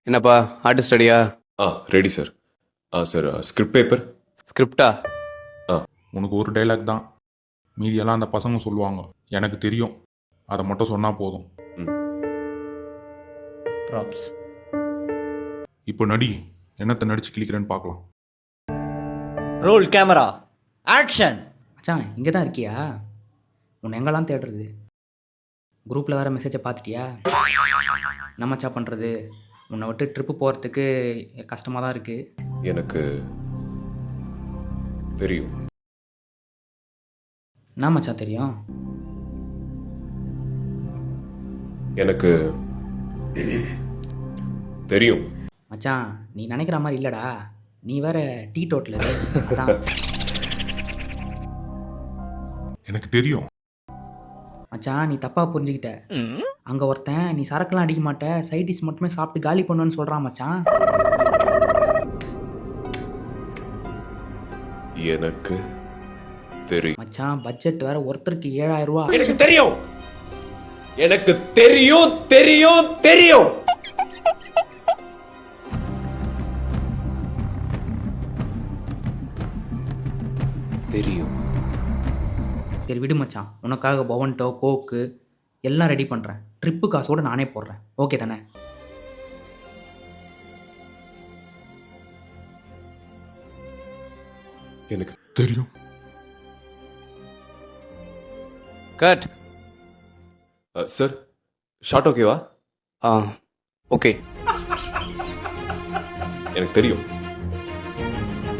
என்னப்பா ஆர்டிஸ்ட் ரெடியா? Ready sir. Sir script paper. ஸ்கிரிப்டா? உனக்கு ஒரு டைலாக் தான், மீதியெல்லாம் அந்த பசங்க சொல்லுவாங்க. எனக்கு தெரியும், அதை மட்டும் சொன்னால் போதும். ப்ராப்ஸ். இப்போ நடி, என்னத்தை நடிச்சு கிளிக்கிறேன்னு பார்க்கலாம். Role camera action. மச்சான் இங்கே தான் இருக்கியா? உன்னை எங்கெல்லாம் தேடுறது? குரூப்பில் வேறு மெசேஜை பார்த்துட்டியா? என்ன மச்சான் பண்ணுறது? உன்னை விட்டு ட்ரிப்பு போகிறதுக்கு கஷ்டமாக தான் இருக்குது. எனக்கு தெரியும். என்ன மச்சான் தெரியும்? எனக்கு தெரியும். மச்சான் நீ நினைக்கிற மாதிரி இல்லைடா, நீ வேற டீ டோட்டலரு. அதான் எனக்கு தெரியும். மச்சான் நீ தப்பாக புரிஞ்சுக்கிட்ட. அங்கே ஒருத்தன் நீ சரக்குலாம் அடிக்க மாட்ட, சைட் டிஷ் மட்டுமே சாப்பிட்டு காலி பண்ணுவேன்னு சொல்கிறான் மச்சான். எனக்கு தெரியும். மச்சான் பட்ஜெட் வேற ஒருத்தருக்கு 7000 ரூபா. எனக்கு தெரியும். எனக்கு தெரியும் தெரியும் தெரியும். தெரியும். சரி விடு மச்சான், உனக்காக பவன்டோ கோக்கு எல்லாம் ரெடி பண்ணுறேன். ட்ரிப்பு காசோடு நானே போடுறேன். ஓகே தானே? எனக்கு தெரியும். கட். சார் ஷார்ட் ஓகேவா? ஆ ஓகே. எனக்கு தெரியும்.